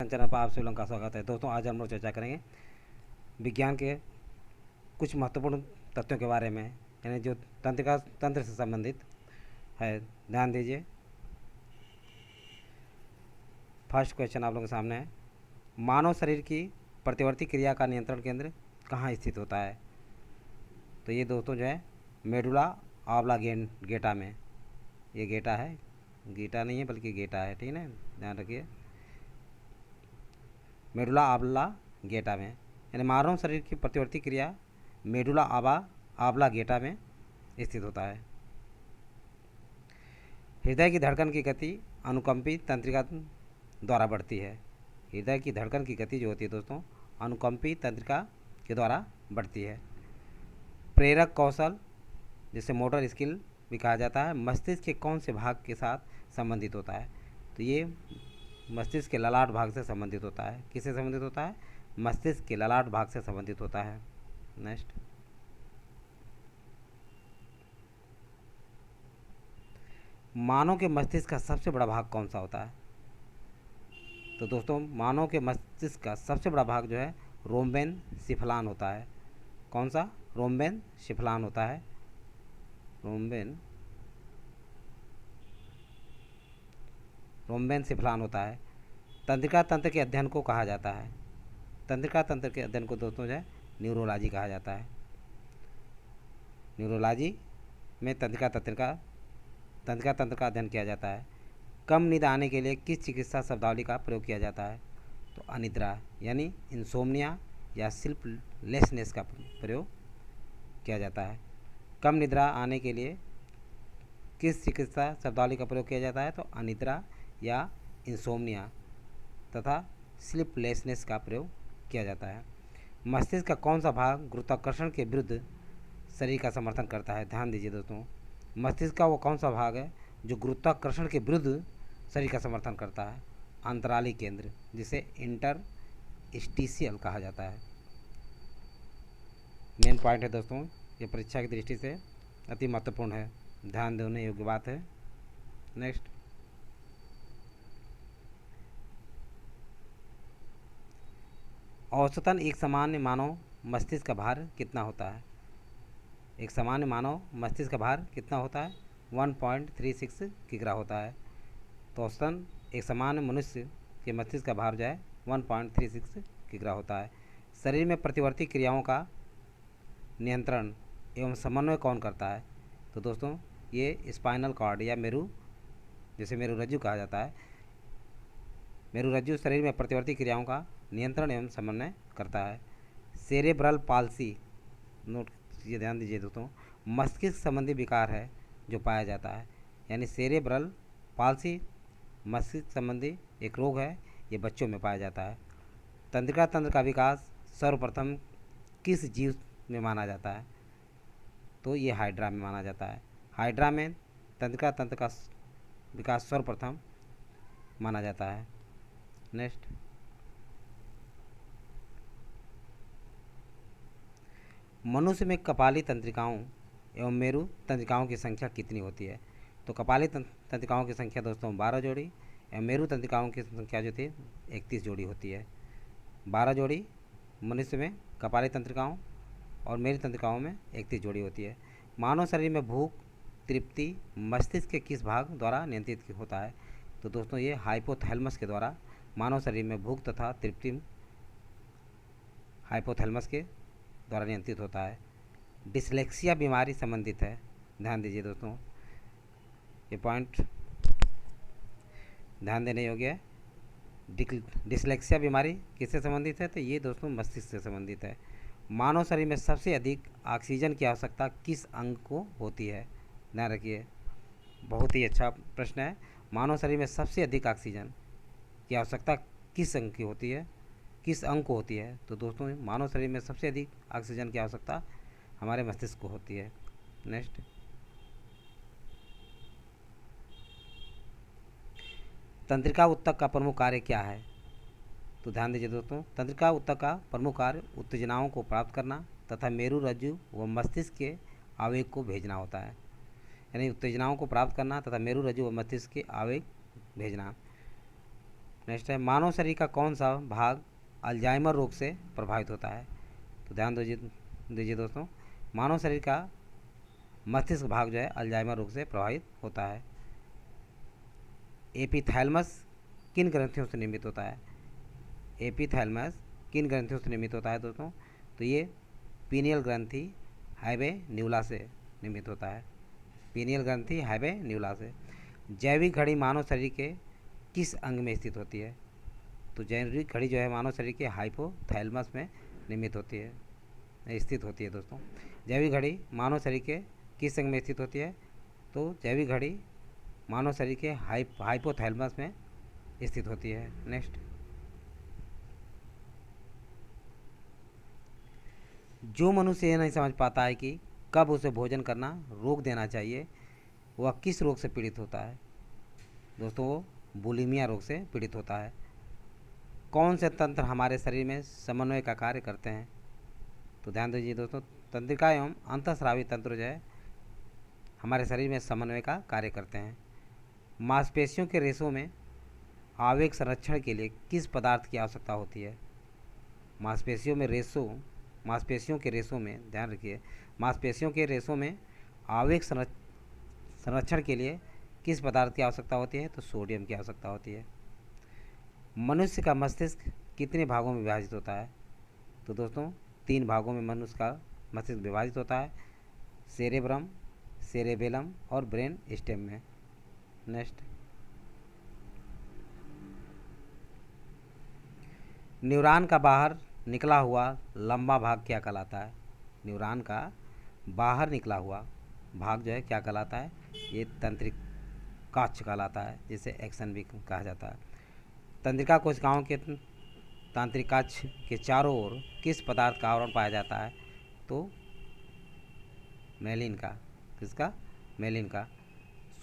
Channel पर आप सभी लोगों का स्वागत है। दोस्तों, आज हम लोग चर्चा करेंगे विज्ञान के कुछ महत्वपूर्ण तथ्यों के बारे में, यानी जो तंत्र से संबंधित है। ध्यान दीजिए। फर्स्ट क्वेश्चन आप लोगों के सामने है, मानव शरीर की प्रतिवर्ती क्रिया का नियंत्रण केंद्र कहाँ स्थित होता है? तो ये दोस्तों जो है मेडुला आंवला गेटा में। ये गेटा है, गीटा नहीं है बल्कि गेटा है, ठीक है ना, ध्यान रखिए। मेडुला आंवला गेटा में, यानी मानव शरीर की प्रतिवर्ती क्रिया मेडुला आंवला गेटा में स्थित होता है। हृदय की धड़कन की गति अनुकंपी तंत्रिका द्वारा बढ़ती है। हृदय की धड़कन की गति जो होती है दोस्तों, अनुकंपी तंत्रिका के द्वारा बढ़ती है। प्रेरक कौशल, जिसे मोटर स्किल भी कहा जाता है, मस्तिष्क के कौन से भाग के साथ संबंधित होता है? तो ये मस्तिष्क के ललाट भाग से संबंधित होता है। किससे संबंधित होता है? मस्तिष्क के ललाट भाग से संबंधित होता है। नेक्स्ट, मानव के मस्तिष्क का सबसे बड़ा भाग कौन सा होता है? तो दोस्तों, मानव के मस्तिष्क का सबसे बड़ा भाग जो है रोम्बेन सिफलान होता है। कौन सा? रोम्बेन सिफलान होता है। रोम्बेन सिफलान होता है। तंत्रिका तंत्र के अध्ययन को कहा जाता है। तंत्रिका तंत्र के अध्ययन को दोस्तों जो है न्यूरोलॉजी कहा जाता है। न्यूरोलॉजी में तंत्रिका तंत्र का अध्ययन किया जाता है। कम नींद आने के लिए किस चिकित्सा शब्दावली का प्रयोग किया जाता है? तो अनिद्रा यानी इंसोम्निया या स्लीपलेसनेस का प्रयोग किया जाता है। कम निद्रा आने के लिए किस चिकित्सा शब्दावली का प्रयोग किया जाता है? तो अनिद्रा या इंसोम्निया तथा स्लीपलेसनेस का प्रयोग किया जाता है। मस्तिष्क का कौन सा भाग गुरुत्वाकर्षण के विरुद्ध शरीर का समर्थन करता है? ध्यान दीजिए दोस्तों, मस्तिष्क का वो कौन सा भाग है जो गुरुत्वाकर्षण के विरुद्ध शरीर का समर्थन करता है? अंतराली केंद्र, जिसे इंटरस्टिशियल कहा जाता है। मेन पॉइंट है दोस्तों, ये परीक्षा की दृष्टि से अति महत्वपूर्ण है, ध्यान देने योग्य बात है। नेक्स्ट, औसतन एक सामान्य मानव मस्तिष्क का भार कितना होता है? एक सामान्य मानव मस्तिष्क का भार कितना होता है? 1.36 किग्रा होता है। तो औसतन एक सामान्य मनुष्य के मस्तिष्क का भार जो है 1.36 किग्रा होता है। शरीर में प्रतिवर्ती क्रियाओं का नियंत्रण एवं समन्वय कौन करता है? तो दोस्तों, ये स्पाइनल कॉर्ड या मेरु, जिसे मेरुरज्जु कहा जाता है, मेरुरज्जु शरीर में प्रतिवर्ती क्रियाओं का नियंत्रण एवं समन्वय करता है। सेरेब्रल पाल्सी, नोट ये ध्यान दीजिए दोस्तों, मस्तिष्क संबंधी विकार है जो पाया जाता है, यानी सेरेब्रल पाल्सी मस्तिष्क संबंधी एक रोग है, ये बच्चों में पाया जाता है। तंत्रिका तंत्र का विकास सर्वप्रथम किस जीव में माना जाता है? तो ये हाइड्रा में माना जाता है। हाइड्रा में तंत्रिका तंत्र का विकास सर्वप्रथम माना जाता है। नेक्स्ट, मनुष्य में कपाली तंत्रिकाओं एवं मेरु तंत्रिकाओं की संख्या कितनी होती है? तो कपाली तंत्रिकाओं की संख्या दोस्तों 12 जोड़ी एवं मेरु तंत्रिकाओं की संख्या जो थी 31 जोड़ी होती है। 12 जोड़ी मनुष्य में कपाली तंत्रिकाओं और मेरु तंत्रिकाओं में 31 जोड़ी होती है। मानव शरीर में भूख तृप्ति मस्तिष्क के किस भाग द्वारा नियंत्रित होता है? तो दोस्तों, ये हाइपोथैलेमस के द्वारा मानव शरीर में भूख तथा तृप्ति हाइपोथैलेमस के द्वारा नियंत्रित होता है। डिसलेक्सिया बीमारी संबंधित है, ध्यान दीजिए दोस्तों, ये पॉइंट ध्यान देने योग्य है। डिसलेक्सिया बीमारी किससे संबंधित है? तो ये दोस्तों मस्तिष्क से संबंधित है। मानव शरीर में सबसे अधिक ऑक्सीजन की आवश्यकता किस अंग को होती है? ध्यान रखिए, बहुत ही अच्छा प्रश्न है। मानव शरीर में सबसे अधिक ऑक्सीजन की आवश्यकता किस अंग की होती है, किस अंग को होती है? तो दोस्तों, मानव शरीर में सबसे अधिक ऑक्सीजन की आवश्यकता हमारे मस्तिष्क को होती है। नेक्स्ट, तंत्रिका ऊतक का प्रमुख कार्य क्या है? तो ध्यान दीजिए दोस्तों, तंत्रिका ऊतक का प्रमुख कार्य उत्तेजनाओं को प्राप्त करना तथा मेरु रज्जु व मस्तिष्क के आवेग को भेजना होता है। यानी उत्तेजनाओं को प्राप्त करना तथा मेरु रज्जु व मस्तिष्क के आवेग भेजना। नेक्स्ट है मानव शरीर का कौन सा भाग अल्जाइमर रोग से प्रभावित होता है। तो ध्यान दीजिए दोस्तों, मानव शरीर का मस्तिष्क भाग जो है अल्जाइमर रोग से प्रभावित होता है। एपिथैलेमस किन ग्रंथियों से निर्मित होता है। एपिथैलेमस किन ग्रंथियों से निर्मित होता है दोस्तों। तो ये पीनियल ग्रंथि हाइवे न्यूला से निर्मित होता है। पीनियल ग्रंथि हाइवे न्यूला से। जैविक घड़ी मानव शरीर के किस अंग में स्थित होती है। तो जैविक घड़ी जो है मानव शरीर के हाइपोथैलेमस में निर्मित होती है, स्थित होती है दोस्तों। जैविक घड़ी मानव शरीर के किस अंग में स्थित होती है। तो जैविक घड़ी मानव शरीर के हाइपोथैलेमस में स्थित होती है। नेक्स्ट, जो मनुष्य यह नहीं समझ पाता है कि कब उसे भोजन करना रोक देना चाहिए, वह किस रोग से पीड़ित होता है। दोस्तों वो बुलिमिया रोग से पीड़ित होता है। कौन से तंत्र हमारे शरीर में समन्वय का कार्य करते हैं। तो ध्यान दीजिए दोस्तों, तंत्रिका एवं अंतःस्रावी तंत्र जो है हमारे शरीर में समन्वय का कार्य करते हैं। मांसपेशियों के रेशों में आवेग संरक्षण के लिए किस पदार्थ की आवश्यकता होती है। मांसपेशियों के रेशों में ध्यान रखिए, मांसपेशियों के रेशों में आवेग संरक्षण के लिए किस पदार्थ की आवश्यकता होती है। तो सोडियम की आवश्यकता होती है। मनुष्य का मस्तिष्क कितने भागों में विभाजित होता है। तो दोस्तों 3 भागों में मनुष्य का मस्तिष्क विभाजित होता है, सेरेब्रम, सेरेबेलम और ब्रेन स्टेम में। नेक्स्ट, न्यूरॉन का बाहर निकला हुआ लंबा भाग क्या कहलाता है। न्यूरॉन का बाहर निकला हुआ भाग जो है क्या कहलाता है। ये तंत्रिकाक्ष कहलाता है, जिसे एक्सन भी कहा जाता है। तंत्रिका कोशिकाओं के तंत्रिकाक्ष के चारों ओर किस पदार्थ का आवरण पाया जाता है। तो मेलिन का। किसका। मेलिन का।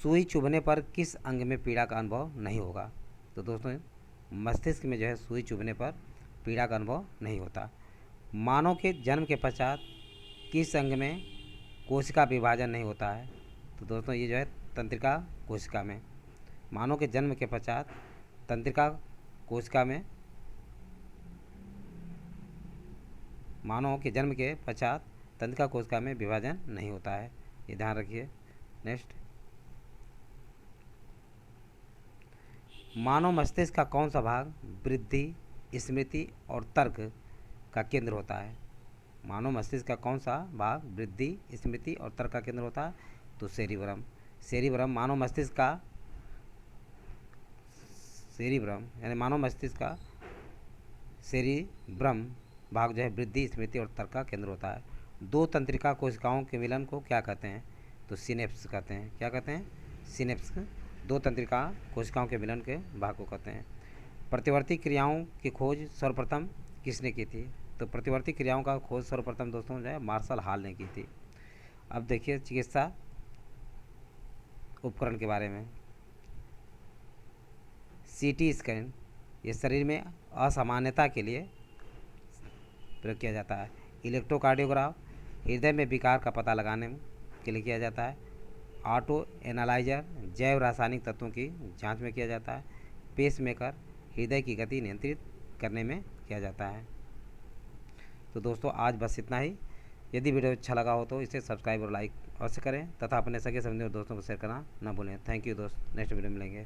सुई चुभने पर किस अंग में पीड़ा का अनुभव नहीं होगा। तो दोस्तों मस्तिष्क में जो है सुई चुभने पर पीड़ा का अनुभव नहीं होता। मानव के जन्म के पश्चात किस अंग में कोशिका विभाजन नहीं होता है। तो दोस्तों ये जो है तंत्रिका कोशिका में। मानव के जन्म के पश्चात तंत्रिका कोशिका में, मानव के जन्म के पश्चात तंत्रिका कोशिका में विभाजन नहीं होता है, ये ध्यान रखिए। नेक्स्ट, मानव मस्तिष्क का कौन सा भाग वृद्धि, स्मृति और तर्क का केंद्र होता है। मानव मस्तिष्क का कौन सा भाग वृद्धि, स्मृति और तर्क का केंद्र होता है। तो सेरिब्रम। सेरिब्रम मानव मस्तिष्क का, सेरिब्रम यानी मानव मस्तिष्क का सेरिब्रम भाग जो है वृद्धि, स्मृति और तर्क का केंद्र होता है। 2 तंत्रिका कोशिकाओं के मिलन को क्या कहते हैं। तो सिनेप्स कहते हैं। क्या कहते हैं। सिनेप्स। 2 तंत्रिका कोशिकाओं के मिलन के भाग को कहते हैं। प्रतिवर्ती क्रियाओं की खोज सर्वप्रथम किसने की थी। तो प्रतिवर्ती क्रियाओं का खोज सर्वप्रथम दोस्तों जो है मार्शल हॉल ने की थी। अब देखिए चिकित्सा उपकरण के बारे में। सीटी स्कैन ये शरीर में असामान्यता के लिए प्रयोग किया जाता है। इलेक्ट्रोकार्डियोग्राफ हृदय में विकार का पता लगाने के लिए किया जाता है। ऑटो एनालाइजर जैव रासायनिक तत्वों की जांच में किया जाता है। पेसमेकर हृदय की गति नियंत्रित करने में किया जाता है। तो दोस्तों आज बस इतना ही। यदि वीडियो अच्छा लगा हो तो इसे सब्सक्राइब और लाइक अवश्य करें तथा अपने सगे संबंधी और दोस्तों को शेयर करना ना भूलें। थैंक यू दोस्त, नेक्स्ट वीडियो में मिलेंगे।